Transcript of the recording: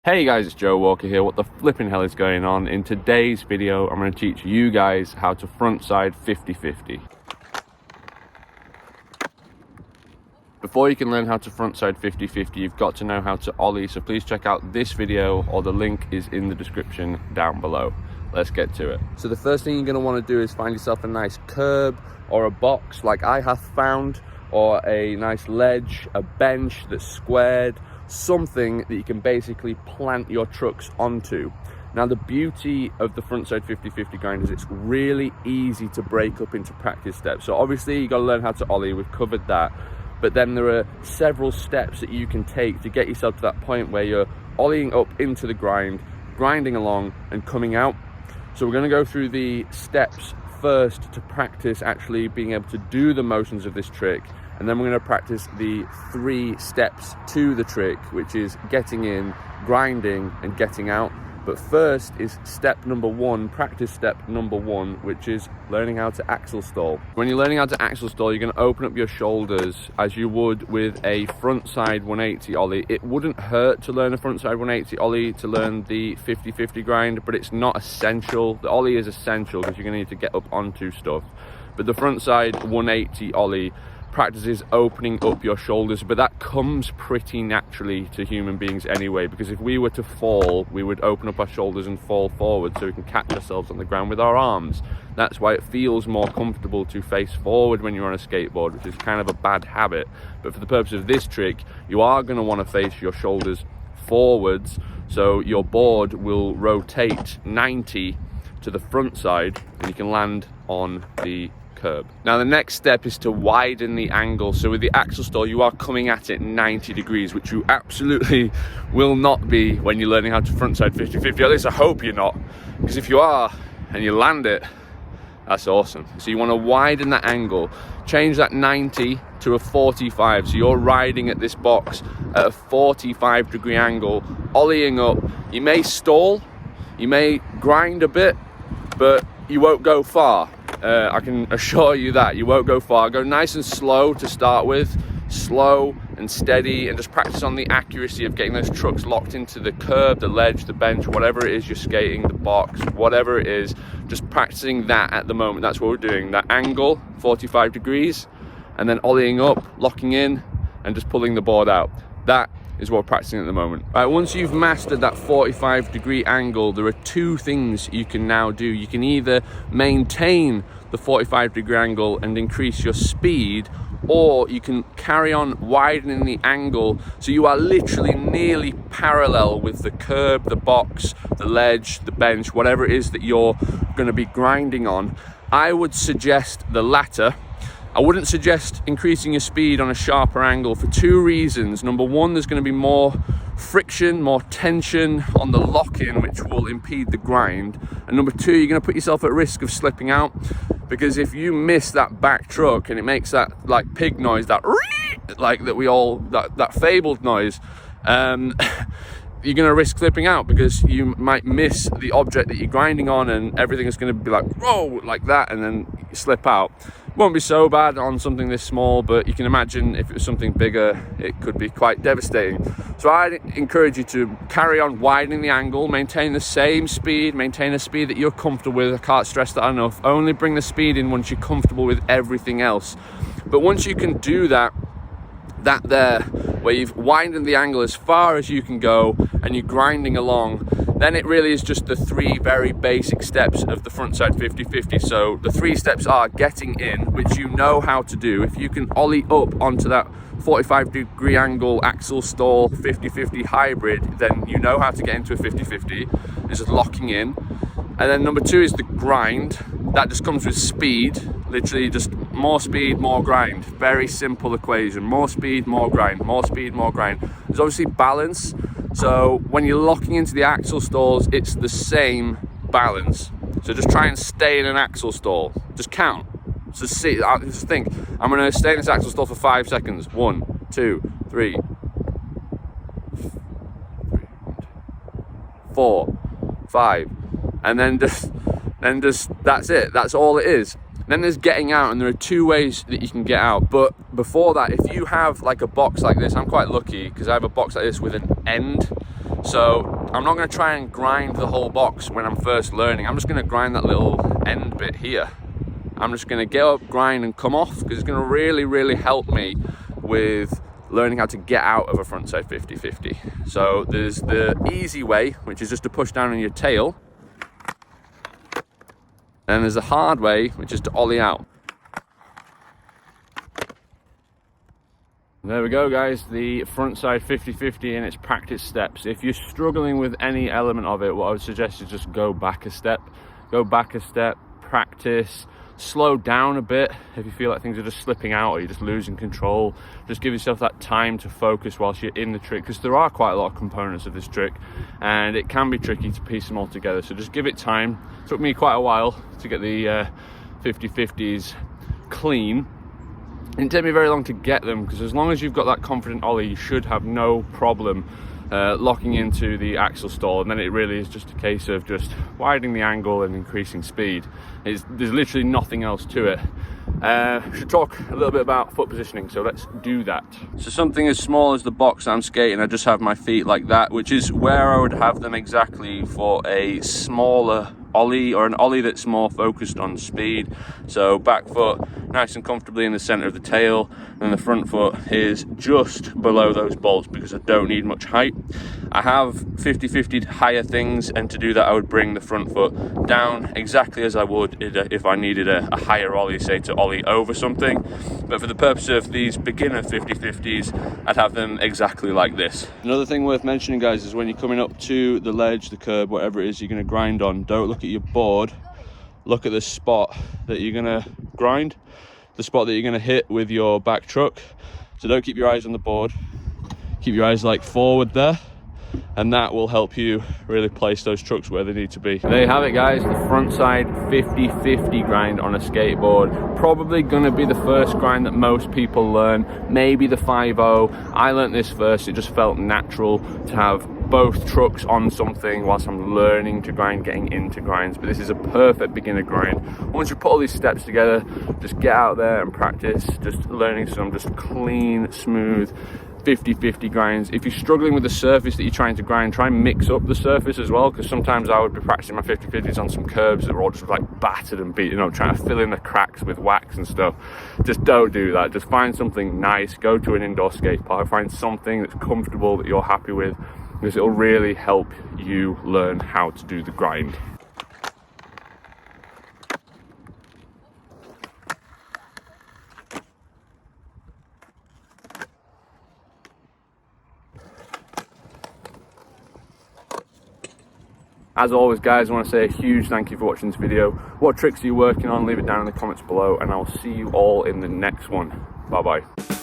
Hey guys, it's Joe Walker here. What the flipping hell is going on? In today's video, I'm going to teach you guys how to frontside 50-50. Before you can learn how to frontside 50-50, you've got to know how to ollie, so please check out this video or the link is in the description down below. Let's get to it. So the first thing you're going to want to do is find yourself a nice curb or a box like I have found, or a nice ledge, a bench that's squared, something that you can basically plant your trucks onto. Now the beauty of the frontside 50-50 grind is it's really easy to break up into practice steps. So obviously you got to learn how to ollie, we've covered that, but then there are several steps that you can take to get yourself to that point where you're ollieing up into the grind, grinding along and coming out. So we're going to go through the steps first to practice actually being able to do the motions of this trick, and then we're going to practice the 3 steps to the trick, which is getting in, grinding and getting out. But first is step number 1, practice step number 1, which is learning how to axle stall. When you're learning how to axle stall, you're going to open up your shoulders as you would with a frontside 180 ollie. It wouldn't hurt to learn a frontside 180 ollie to learn the 50-50 grind, but it's not essential. The ollie is essential because you're going to need to get up onto stuff. But the frontside 180 ollie practices opening up your shoulders, but that comes pretty naturally to human beings anyway, because if we were to fall, we would open up our shoulders and fall forward so we can catch ourselves on the ground with our arms. That's why it feels more comfortable to face forward when you're on a skateboard, which is kind of a bad habit. But for the purpose of this trick, you are going to want to face your shoulders forwards, so your board will rotate 90 to the front side and you can land on the curb. Now the next step is to widen the angle. So with the axle stall, you are coming at it 90 degrees, which you absolutely will not be when you're learning how to frontside 50-50. At least I hope you're not, because if you are and you land it, that's awesome. So you want to widen that angle, change that 90 to a 45. So you're riding at this box at a 45 degree angle, ollieing up. You may stall, you may grind a bit, but you won't go far. I can assure you that you won't go far. Go nice and slow to start with, slow and steady, and just practice on the accuracy of getting those trucks locked into the curb, the ledge, the bench, whatever it is you're skating, the box, whatever it is, just practicing that at the moment. That's what we're doing, that angle, 45 degrees, and then ollieing up, locking in, and just pulling the board out. That is what we're practicing at the moment. Right, once you've mastered that 45 degree angle, there are 2 things you can now do. You can either maintain the 45 degree angle and increase your speed, or you can carry on widening the angle so you are literally nearly parallel with the curb, the box, the ledge, the bench, whatever it is that you're going to be grinding on. I would suggest the latter. I wouldn't suggest increasing your speed on a sharper angle for 2 reasons. Number 1, there's going to be more friction, more tension on the lock-in, which will impede the grind. And number 2, you're going to put yourself at risk of slipping out, because if you miss that back truck and it makes that like pig noise, that like that we all that fabled noise, you're going to risk slipping out because you might miss the object that you're grinding on, and everything is going to be like, whoa, like that, and then you slip out. Won't be so bad on something this small, but you can imagine if it was something bigger, it could be quite devastating. So I'd encourage you to carry on widening the angle, maintain the same speed, maintain a speed that you're comfortable with. I can't stress that enough. Only bring the speed in once you're comfortable with everything else. But once you can do that there, where you've widened the angle as far as you can go and you're grinding along, then it really is just the 3 very basic steps of the frontside 50-50. So the 3 steps are getting in, which you know how to do. If you can ollie up onto that 45 degree angle axle stall 50-50 hybrid, then you know how to get into a 50-50. It's just locking in. And then number 2 is the grind. That just comes with speed, literally just more speed, more grind. Very simple equation. More speed, more grind, more speed, more grind. There's obviously balance. So when you're locking into the axle stalls, it's the same balance. So just try and stay in an axle stall. Just count. Just think, I'm going to stay in this axle stall for 5 seconds. 1, 2, 3, 4, 5, and then just that's it. That's all it is. Then there's getting out, and there are 2 ways that you can get out. But before that, if you have like a box like this, I'm quite lucky because I have a box like this with an end So I'm not going to try and grind the whole box when I'm first learning. I'm just going to grind that little end bit here. I'm just going to get up, grind and come off, because it's going to really help me with learning how to get out of a frontside 50-50. So there's the easy way, which is just to push down on your tail. And there's the hard way, which is to ollie out. There we go, guys, the frontside 50-50 in its practice steps. If you're struggling with any element of it, what I would suggest is just go back a step. Go back a step, practice, slow down a bit if you feel like things are just slipping out or you're just losing control. Just give yourself that time to focus whilst you're in the trick, because there are quite a lot of components of this trick and it can be tricky to piece them all together. So just give it time. It took me quite a while to get the 50-50s clean. It didn't take me very long to get them, because as long as you've got that confident ollie, you should have no problem locking into the axle stall, and then it really is just a case of just widening the angle and increasing speed. There's literally nothing else to it. Should talk a little bit about foot positioning, so let's do that. So something as small as the box I'm skating, I just have my feet like that, which is where I would have them exactly for a smaller ollie, or an ollie that's more focused on speed. So back foot nice and comfortably in the center of the tail, and the front foot is just below those bolts because I don't need much height. I have 50-50'd higher things, and to do that I would bring the front foot down exactly as I would if I needed a higher ollie, say to ollie over something. But for the purpose of these beginner 50-50s, I'd have them exactly like this. Another thing worth mentioning, guys, is when you're coming up to the ledge, the curb, whatever it is you're going to grind on, don't look at your board, look at the spot that you're going to grind, the spot that you're going to hit with your back truck. So don't keep your eyes on the board, keep your eyes like forward there, and that will help you really place those trucks where they need to be. There you have it, guys, the frontside 50-50 grind on a skateboard. Probably going to be the first grind that most people learn, maybe the 5-0. I learned this first. It just felt natural to have both trucks on something whilst I'm learning to grind, getting into grinds. But this is a perfect beginner grind. Once you put all these steps together, just get out there and practice, just learning some just clean, smooth 50-50 grinds. If you're struggling with the surface that you're trying to grind, try and mix up the surface as well, because sometimes I would be practicing my 50-50s on some curbs that were all just like battered and beaten up, trying to fill in the cracks with wax and stuff. Just don't do that. Just find something nice, go to an indoor skate park, find something that's comfortable, that you're happy with, because it'll really help you learn how to do the grind. As always, guys, I want to say a huge thank you for watching this video. What tricks are you working on? Leave it down in the comments below, and I'll see you all in the next one. Bye bye.